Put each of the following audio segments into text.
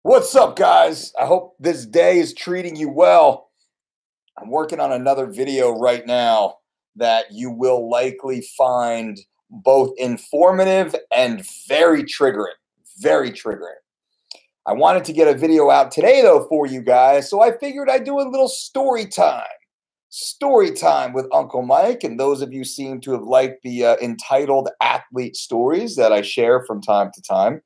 What's up, guys? I hope this day is treating you well. I'm working on another video right now that you will likely find both informative and very triggering. Very triggering. I wanted to get a video out today, though, for you guys, so I figured I'd do a little story time. Story time with Uncle Mike, and those of you seem to have liked the entitled athlete stories that I share from time to time.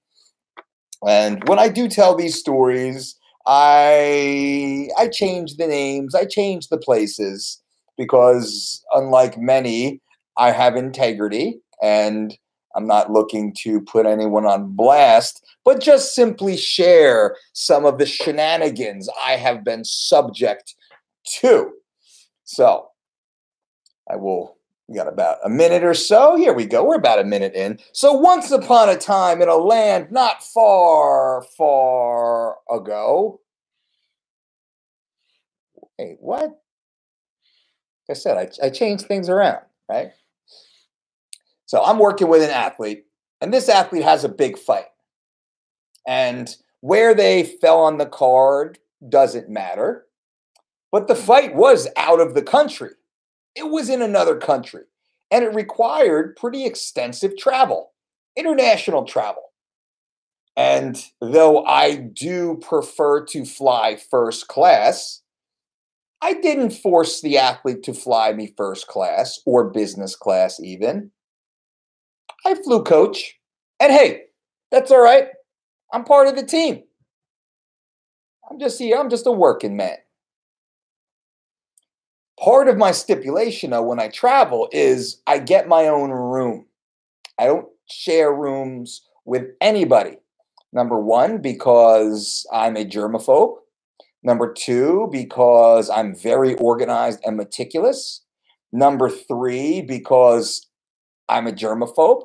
And when I do tell these stories, I change the names, I change the places because unlike many, I have integrity and I'm not looking to put anyone on blast, but just simply share some of the shenanigans I have been subject to. So we got about a minute or so. Here we go. We're about a minute in. So once upon a time in a land not far, far ago. Hey, what? Like I said, I changed things around, right? So I'm working with an athlete, and this athlete has a big fight. And where they fell on the card doesn't matter. But the fight was out of the country. It was in another country, and it required pretty extensive travel, international travel. And though I do prefer to fly first class, I didn't force the athlete to fly me first class or business class even. I flew coach, and hey, that's all right. I'm part of the team. I'm just a working man. Part of my stipulation, though, when I travel is I get my own room. I don't share rooms with anybody. Number one, because I'm a germaphobe. Number two, because I'm very organized and meticulous. Number three, because I'm a germaphobe.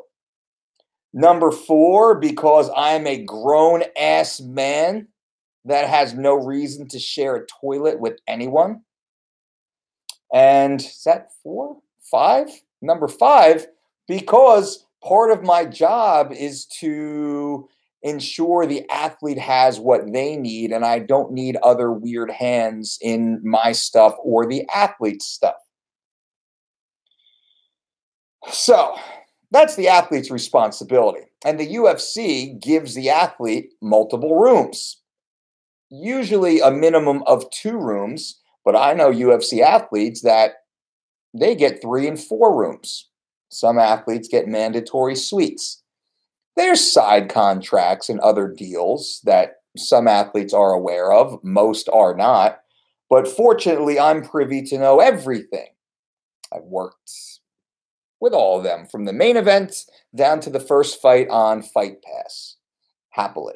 Number four, because I'm a grown-ass man that has no reason to share a toilet with anyone. And is that four? Five? Number five, because part of my job is to ensure the athlete has what they need, and I don't need other weird hands in my stuff or the athlete's stuff. So that's the athlete's responsibility. And the UFC gives the athlete multiple rooms, usually a minimum of 2 rooms. But I know UFC athletes that they get 3 and 4 rooms. Some athletes get mandatory suites. There's side contracts and other deals that some athletes are aware of. Most are not. But fortunately, I'm privy to know everything. I've worked with all of them, from the main event down to the first fight on Fight Pass, happily.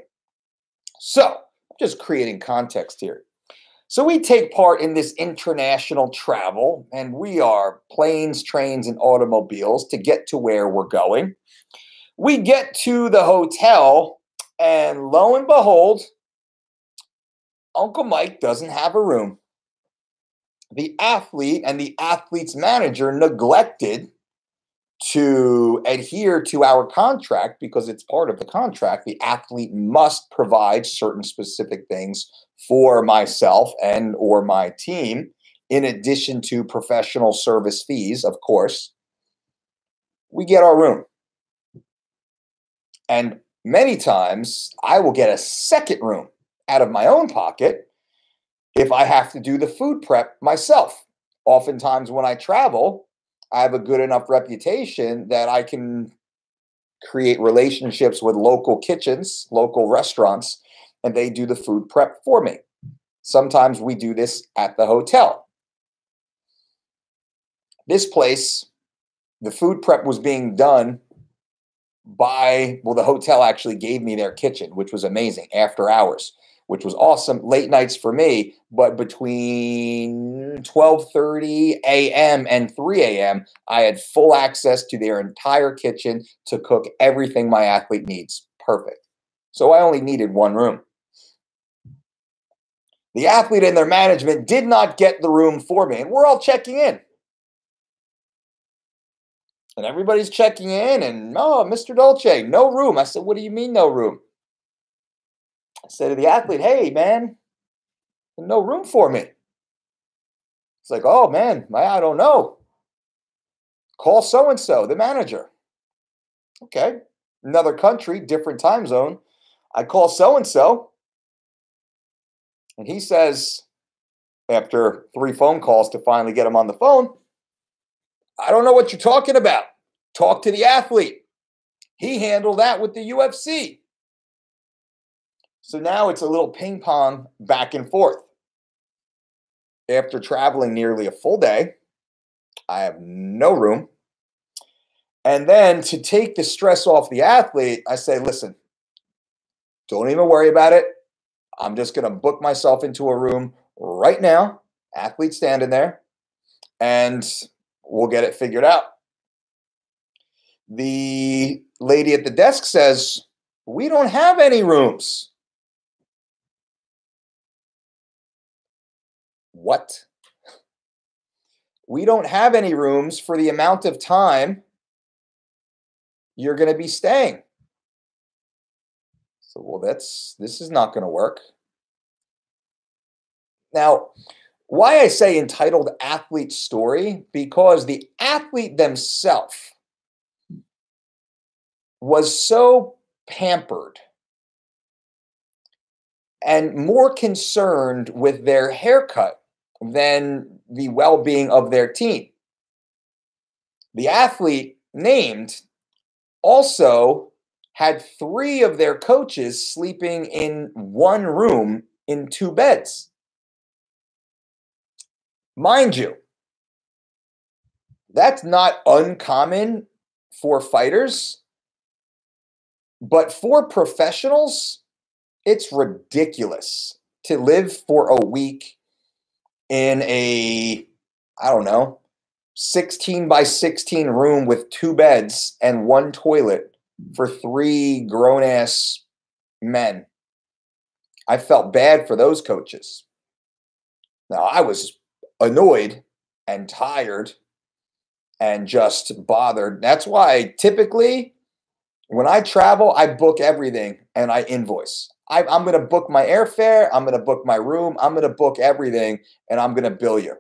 So, I'm just creating context here. So we take part in this international travel, and we are planes, trains, and automobiles to get to where we're going. We get to the hotel, and lo and behold, Uncle Mike doesn't have a room. The athlete and the athlete's manager neglected to adhere to our contract because it's part of the contract. The athlete must provide certain specific things for myself and or my team, in addition to professional service fees, of course. We get our room. And many times I will get a second room out of my own pocket if I have to do the food prep myself. Oftentimes when I travel, I have a good enough reputation that I can create relationships with local kitchens, local restaurants, and they do the food prep for me. Sometimes we do this at the hotel. This place, the food prep was being done by, well, the hotel actually gave me their kitchen, which was amazing, after hours, which was awesome. Late nights for me, but between 12:30 a.m. and 3 a.m., I had full access to their entire kitchen to cook everything my athlete needs. Perfect. So I only needed one room. The athlete and their management did not get the room for me, and we're all checking in. And everybody's checking in, and, oh, Mr. DOLCE, no room. I said, what do you mean no room? I say to the athlete, hey, man, no room for me. It's like, oh, man, I don't know. Call so-and-so, the manager. Okay. Another country, different time zone. I call so-and-so, and he says, after 3 phone calls to finally get him on the phone, I don't know what you're talking about. Talk to the athlete. He handled that with the UFC. So now it's a little ping pong back and forth. After traveling nearly a full day, I have no room. And then to take the stress off the athlete, I say, listen, don't even worry about it. I'm just going to book myself into a room right now, athlete standing there, and we'll get it figured out. The lady at the desk says, we don't have any rooms. What? We don't have any rooms for the amount of time you're going to be staying. So, well, this is not going to work. Now, why I say entitled athlete story, because the athlete themselves was so pampered and more concerned with their haircut than the well-being of their team. The athlete named also had 3 of their coaches sleeping in one room in 2 beds. Mind you, that's not uncommon for fighters, but for professionals, it's ridiculous to live for a week in a, I don't know, 16 by 16 room with 2 beds and 1 toilet for 3 grown-ass men. I felt bad for those coaches. Now, I was annoyed and tired and just bothered. That's why typically when I travel, I book everything and I invoice. I'm going to book my airfare. I'm going to book my room. I'm going to book everything, and I'm going to bill you.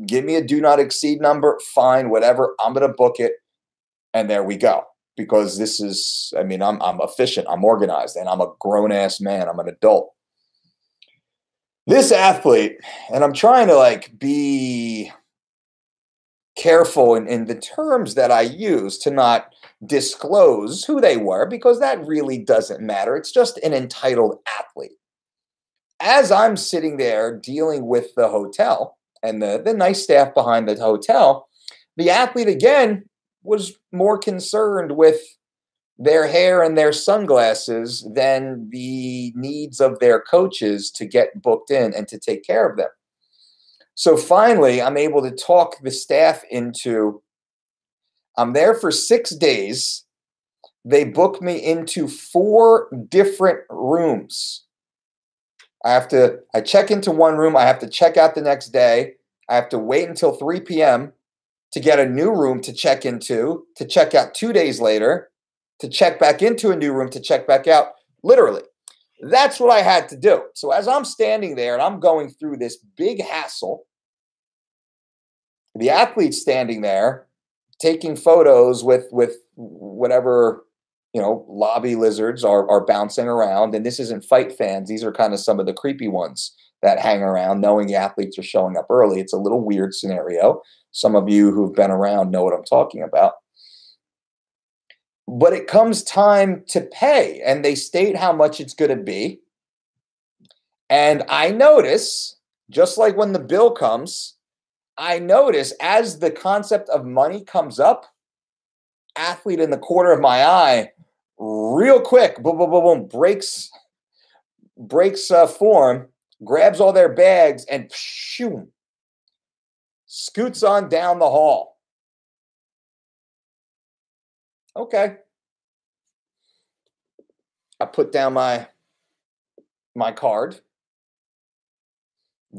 Give me a do not exceed number. Fine, whatever. I'm going to book it, and there we go. Because this is, I mean, I'm efficient. I'm organized, and I'm a grown-ass man. I'm an adult. This athlete, and I'm trying to be careful in the terms that I use to not disclose who they were, because that really doesn't matter. It's just an entitled athlete. As I'm sitting there dealing with the hotel and the nice staff behind the hotel, the athlete again was more concerned with their hair and their sunglasses than the needs of their coaches to get booked in and to take care of them. So finally, I'm able to talk the staff into, I'm there for 6 days. They booked me into 4 different rooms. I check into one room. I have to check out the next day. I have to wait until 3 p.m. to get a new room to check into, to check out 2 days later, to check back into a new room, to check back out. Literally, that's what I had to do. So as I'm standing there and I'm going through this big hassle, the athlete's standing there taking photos with whatever, lobby lizards are bouncing around. And this isn't fight fans. These are kind of some of the creepy ones that hang around knowing the athletes are showing up early. It's a little weird scenario. Some of you who've been around know what I'm talking about. But it comes time to pay, and they state how much it's going to be. And I notice, just like when the bill comes, I notice as the concept of money comes up, athlete in the corner of my eye, real quick, boom, boom, boom, boom, breaks form, grabs all their bags, and shoo, scoots on down the hall. Okay. I put down my card,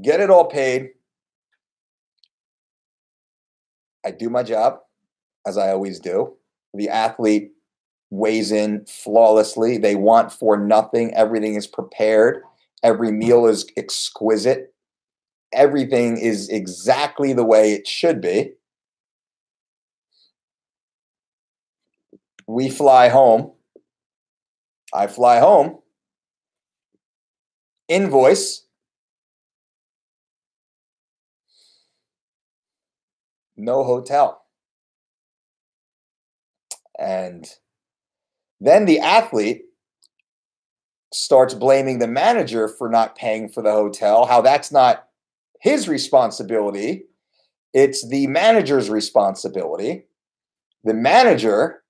get it all paid. I do my job, as I always do. The athlete weighs in flawlessly. They want for nothing. Everything is prepared. Every meal is exquisite. Everything is exactly the way it should be. We fly home. I fly home. Invoice. No hotel. And then the athlete starts blaming the manager for not paying for the hotel, how that's not his responsibility. It's the manager's responsibility. The manager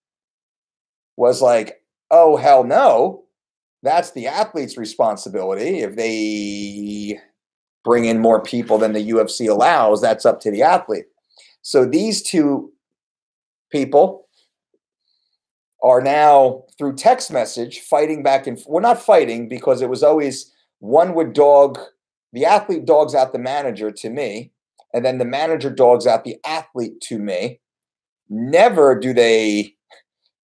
was like, oh, hell no. That's the athlete's responsibility. If they bring in more people than the UFC allows, that's up to the athlete. So these two people are now, through text message, fighting back and we're not fighting, because it was always one would dog, the athlete dogs out the manager to me, and then the manager dogs out the athlete to me. Never do they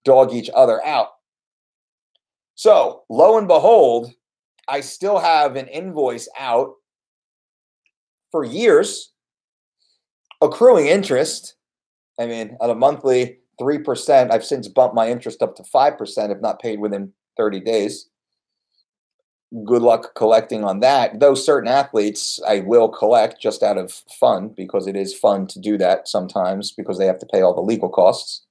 dog each other out. So lo and behold, I still have an invoice out for years, accruing interest. I mean, at a monthly 3%, I've since bumped my interest up to 5% if not paid within 30 days. Good luck collecting on that. Though certain athletes I will collect just out of fun, because it is fun to do that sometimes because they have to pay all the legal costs.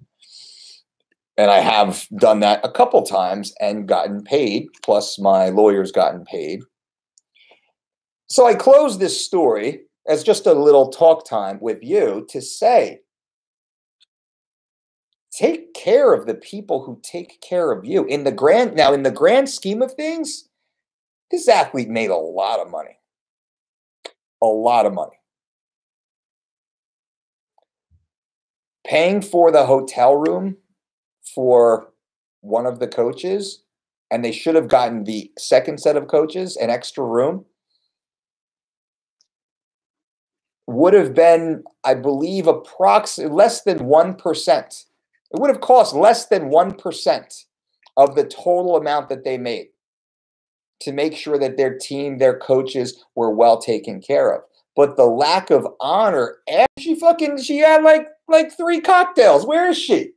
And I have done that a couple times and gotten paid, plus my lawyer's gotten paid. So I close this story as just a little talk time with you to say, take care of the people who take care of you. In the grand scheme of things, this athlete made a lot of money. A lot of money. Paying for the hotel room for one of the coaches, and they should have gotten the second set of coaches an extra room, would have been, I believe, approximately less than 1%. It would have cost less than 1% of the total amount that they made to make sure that their team, their coaches were well taken care of. But the lack of honor, she had like 3 cocktails. Where is she?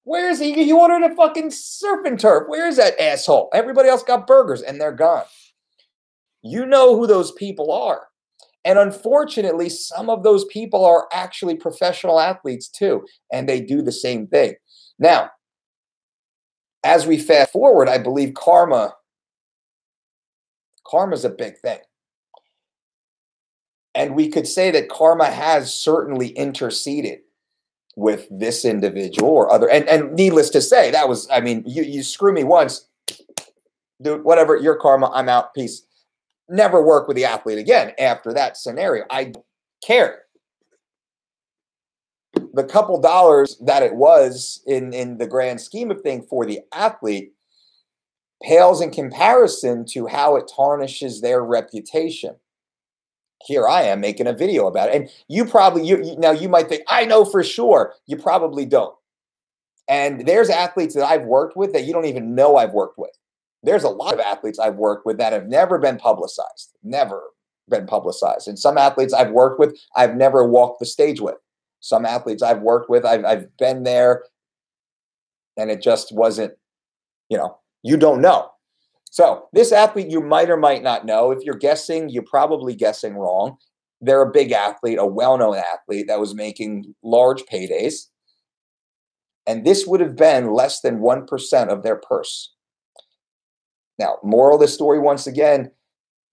Where is he? He ordered a fucking surf and turf. Where is that asshole? Everybody else got burgers and they're gone. You know who those people are. And unfortunately, some of those people are actually professional athletes too, and they do the same thing. Now, as we fast forward, I believe karma's a big thing. And we could say that karma has certainly interceded with this individual or other. And needless to say, that was, I mean, you screw me once, dude, whatever, your karma, I'm out, peace. Never work with the athlete again after that scenario. I don't care. The couple dollars that it was in the grand scheme of things for the athlete pales in comparison to how it tarnishes their reputation. Here I am making a video about it. And you probably, now you might think, I know for sure. You probably don't. And there's athletes that I've worked with that you don't even know I've worked with. There's a lot of athletes I've worked with that have never been publicized. Never been publicized. And some athletes I've worked with, I've never walked the stage with. Some athletes I've worked with, I've been there, and it just wasn't, you don't know. So this athlete you might or might not know. If you're guessing, you're probably guessing wrong. They're a big athlete, a well-known athlete that was making large paydays. And this would have been less than 1% of their purse. Now, moral of the story, once again,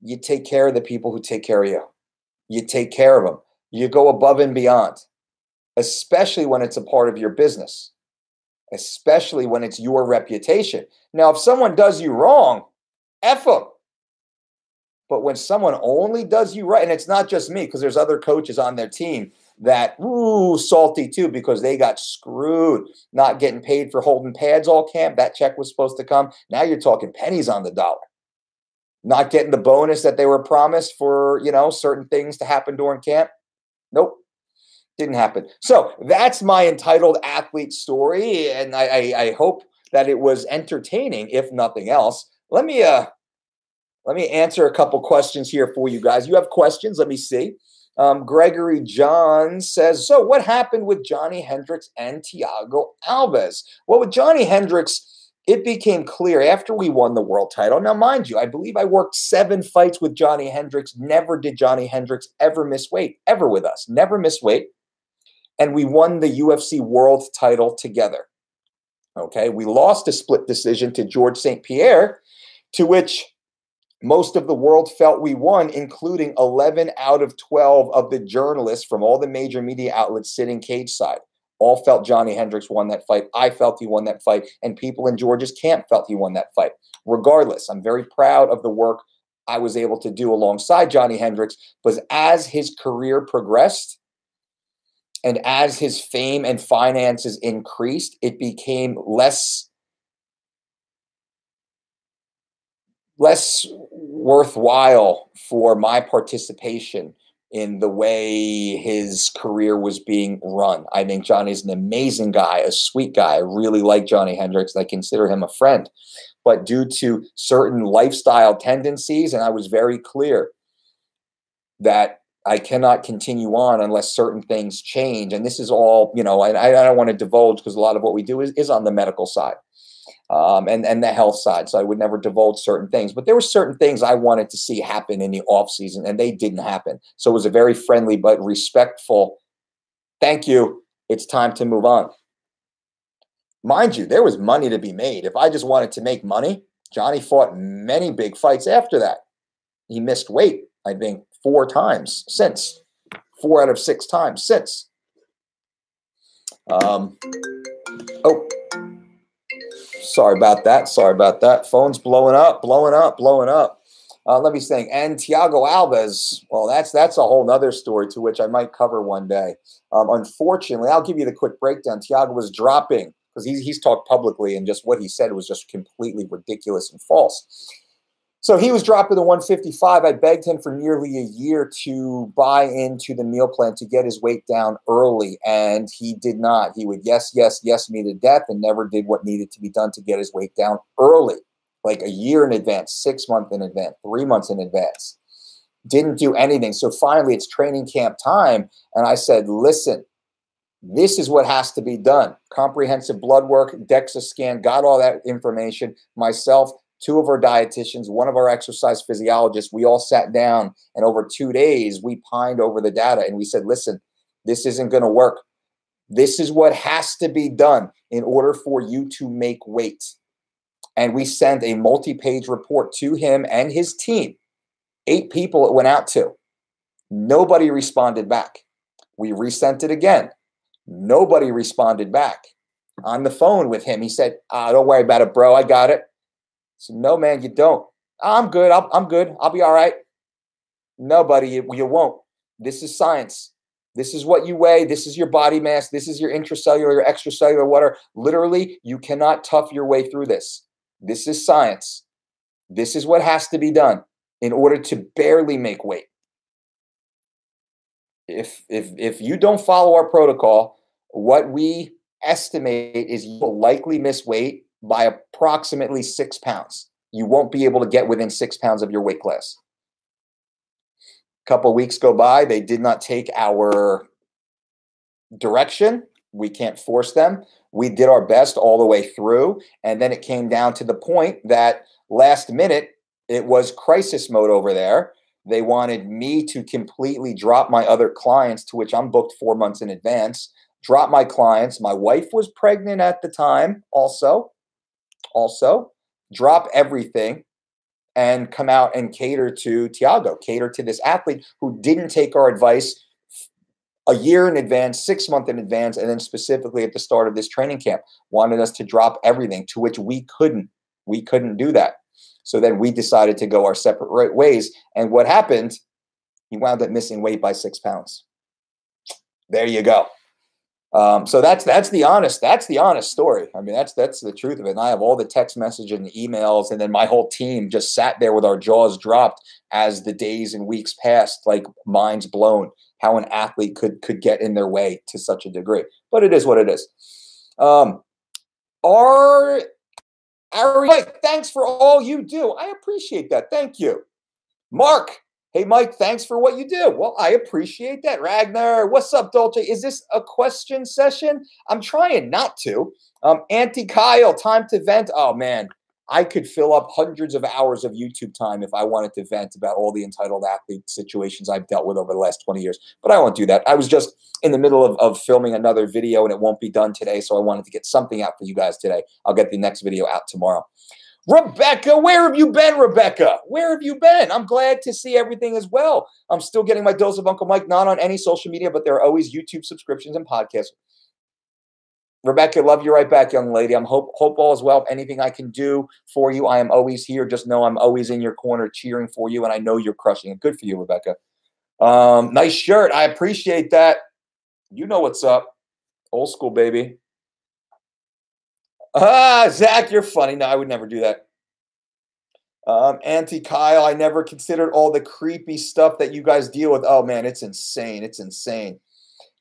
you take care of the people who take care of you. You take care of them. You go above and beyond, especially when it's a part of your business, especially when it's your reputation. Now, if someone does you wrong, F them. But when someone only does you right, and it's not just me, because there's other coaches on their team that, salty too, because they got screwed, not getting paid for holding pads all camp. That check was supposed to come. Now you're talking pennies on the dollar. Not getting the bonus that they were promised for, certain things to happen during camp. Nope. Didn't happen. So that's my entitled athlete story, and I hope that it was entertaining, if nothing else. Let me answer a couple questions here for you guys. You have questions? Let me see. Gregory John says, so what happened with Johnny Hendricks and Thiago Alves? Well, with Johnny Hendricks, it became clear after we won the world title. Now, mind you, I believe I worked 7 fights with Johnny Hendricks. Never did Johnny Hendricks ever miss weight, ever with us. Never miss weight. And we won the UFC world title together. Okay, we lost a split decision to George St. Pierre, to which most of the world felt we won, including 11 out of 12 of the journalists from all the major media outlets sitting cage side. All felt Johnny Hendricks won that fight. I felt he won that fight. And people in George's camp felt he won that fight. Regardless, I'm very proud of the work I was able to do alongside Johnny Hendricks. But as his career progressed and as his fame and finances increased, it became less worthwhile for my participation in the way his career was being run. I think Johnny's an amazing guy, a sweet guy. I really like Johnny Hendricks. I consider him a friend. But due to certain lifestyle tendencies, and I was very clear that I cannot continue on unless certain things change. And this is all, and I don't want to divulge because a lot of what we do is on the medical side. And the health side. So I would never divulge certain things. But there were certain things I wanted to see happen in the off season, and they didn't happen. So it was a very friendly but respectful, thank you, it's time to move on. Mind you, there was money to be made. If I just wanted to make money, Johnny fought many big fights after that. He missed weight, I think, 4 times since. 4 out of 6 times since. Sorry about that. Sorry about that. Phone's blowing up. Let me think. And Thiago Alves, well, that's a whole nother story to which I might cover one day. Unfortunately, I'll give you the quick breakdown. Thiago was dropping because he's talked publicly, and just what he said was just completely ridiculous and false. So he was dropping the 155. I begged him for nearly a year to buy into the meal plan to get his weight down early, and he did not. He would yes me to death and never did what needed to be done to get his weight down early, like a year in advance, 6 months in advance, 3 months in advance. Didn't do anything. So finally, it's training camp time, and I said, listen, this is what has to be done. Comprehensive blood work, DEXA scan, got all that information. Myself, 2 of our dietitians, 1 of our exercise physiologists, we all sat down, and over 2 days, we pined over the data, and we said, listen, this isn't going to work. This is what has to be done in order for you to make weight. And we sent a multi-page report to him and his team. 8 people it went out to. Nobody responded back. We resent it again. Nobody responded back. On the phone with him, he said, don't worry about it, bro. I got it. So, no, man, you don't. I'm good. I'm good. I'll be all right. No, buddy, you won't. This is science. This is what you weigh. This is your body mass. This is your intracellular, your extracellular water. Literally, you cannot tough your way through this. This is science. This is what has to be done in order to barely make weight. If you don't follow our protocol, what we estimate is you will likely miss weight by approximately 6 pounds. You won't be able to get within 6 pounds of your weight class. A couple of weeks go by. They did not take our direction. We can't force them. We did our best all the way through. And then it came down to the point that last minute, it was crisis mode over there. They wanted me to completely drop my other clients, to which I'm booked 4 months in advance, drop my clients. My wife was pregnant at the time also, drop everything and come out and cater to Thiago, cater to this athlete who didn't take our advice a year in advance, 6 months in advance, and then specifically at the start of this training camp, wanted us to drop everything, to which we couldn't. We couldn't do that. So then we decided to go our separate ways. And what happened? He wound up missing weight by 6 pounds. There you go. So that's the honest story. I mean, that's the truth of it. And I have all the text messages and emails, and then my whole team just sat there with our jaws dropped as the days and weeks passed, like minds blown. how an athlete could get in their way to such a degree. But it is what it is. Mike, thanks for all you do. I appreciate that. Thank you. Mark, hey, Mike, thanks for what you do. Well, I appreciate that. Ragnar, what's up, Dolce? Is this a question session? I'm trying not to. Auntie Kyle, time to vent. Oh, man, I could fill up hundreds of hours of YouTube time if I wanted to vent about all the entitled athlete situations I've dealt with over the last 20 years. But I won't do that. I was just in the middle of filming another video, and it won't be done today, so I wanted to get something out for you guys today. I'll get the next video out tomorrow. Rebecca, where have you been, Rebecca? Where have you been? I'm glad to see everything as well. I'm still getting my dose of Uncle Mike, not on any social media, but there are always YouTube subscriptions and podcasts. Rebecca, love you right back, young lady. I'm hope all is well. If anything I can do for you, I am always here. Just know I'm always in your corner cheering for you, and I know you're crushing it. Good for you, Rebecca. Nice shirt. I appreciate that. You know what's up. Old school, baby. Zach, you're funny. No, I would never do that. Auntie Kyle, I never considered all the creepy stuff that you guys deal with. Oh, man, it's insane. It's insane.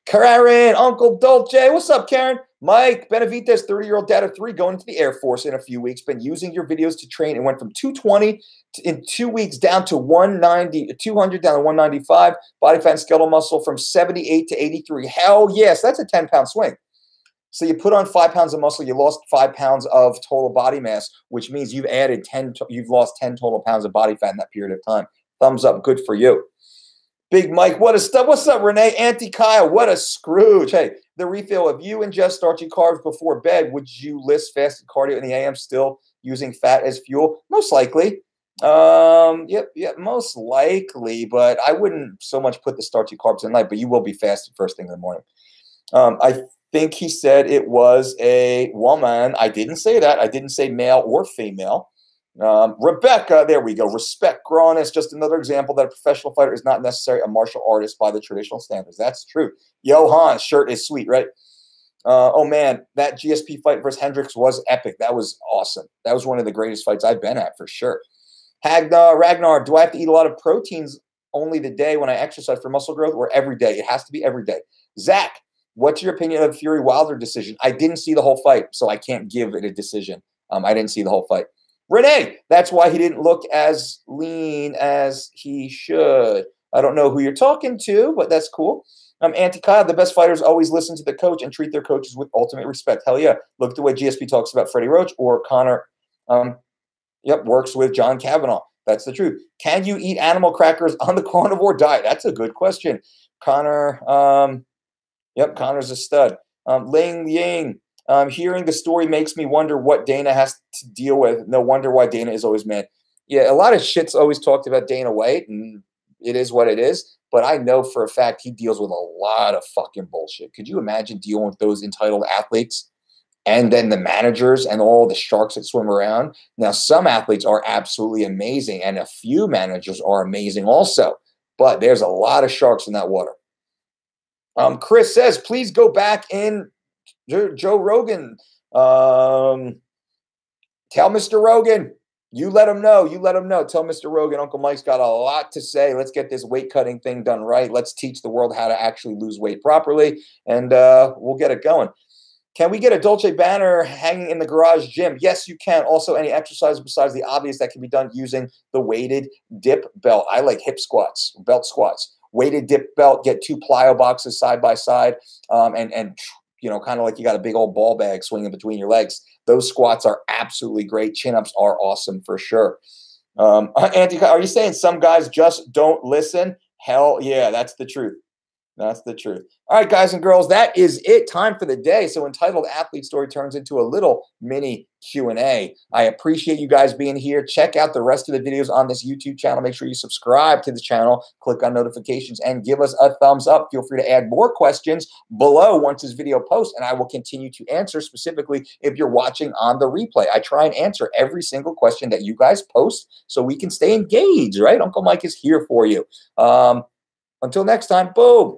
Karen, Uncle Dolce. What's up, Karen? Mike, Benavidez, 30-year-old dad of 3, going to the Air Force in a few weeks. Been using your videos to train and went from 220 in 2 weeks down to 190, 200 down to 195. Body fat and skeletal muscle from 78 to 83. Hell yes, that's a 10-pound swing. So you put on 5 pounds of muscle, you lost 5 pounds of total body mass, which means you've added 10, you've lost 10 total pounds of body fat in that period of time. Thumbs up, good for you. Big Mike, what a stuff. What's up, Renee? Auntie Kyle, what a Scrooge. Hey, the refill, if you ingest starchy carbs before bed, would you list fasted cardio in the AM still using fat as fuel? Most likely. Yep, most likely, but I wouldn't so much put the starchy carbs in night, but you will be fasted first thing in the morning. I think he said it was a woman. I didn't say that. I didn't say male or female. Rebecca, there we go. Respect Gronis. Just another example that a professional fighter is not necessarily a martial artist by the traditional standards. That's true. Johan's shirt is sweet, right? Oh, man, that GSP fight versus Hendricks was epic. That was awesome. That was one of the greatest fights I've been at for sure. Ragnar, do I have to eat a lot of proteins only the day when I exercise for muscle growth or every day? It has to be every day. Zach, what's your opinion of Fury Wilder decision? I didn't see the whole fight, so I can't give it a decision. I didn't see the whole fight. Renee, that's why he didn't look as lean as he should. I don't know who you're talking to, but that's cool. Auntie Kyle, the best fighters always listen to the coach and treat their coaches with ultimate respect. Hell yeah. Look at the way GSP talks about Freddie Roach or Connor, works with John Kavanaugh. That's the truth. Can you eat animal crackers on the carnivore diet? That's a good question. Connor, Connor's a stud. Ling Ying. Hearing the story makes me wonder what Dana has to deal with. No wonder why Dana is always mad. Yeah, a lot of shit's always talked about Dana White, and it is what it is. But I know for a fact he deals with a lot of fucking bullshit. Could you imagine dealing with those entitled athletes and then the managers and all the sharks that swim around? Now, some athletes are absolutely amazing, and a few managers are amazing also. But there's a lot of sharks in that water. Chris says, please go back in Joe Rogan. Tell Mr. Rogan. You let him know. You let him know. Tell Mr. Rogan Uncle Mike's got a lot to say. Let's get this weight cutting thing done right. Let's teach the world how to actually lose weight properly, and we'll get it going. Can we get a Dolce banner hanging in the garage gym? Yes, you can. Also, any exercise besides the obvious that can be done using the weighted dip belt. I like hip squats, belt squats. Weighted dip belt, get 2 plyo boxes side by side, and kind of like you got a big old ball bag swinging between your legs. Those squats are absolutely great. Chin-ups are awesome for sure. Auntie, are you saying some guys just don't listen? Hell yeah, that's the truth. That's the truth. All right, guys and girls, that is it. Time for the day. So Entitled Athlete Story turns into a little mini Q&A. I appreciate you guys being here. Check out the rest of the videos on this YouTube channel. Make sure you subscribe to the channel, click on notifications, and give us a thumbs up. Feel free to add more questions below once this video posts, and I will continue to answer specifically if you're watching on the replay. I try and answer every single question that you guys post so we can stay engaged, right? Uncle Mike is here for you. Until next time, boom.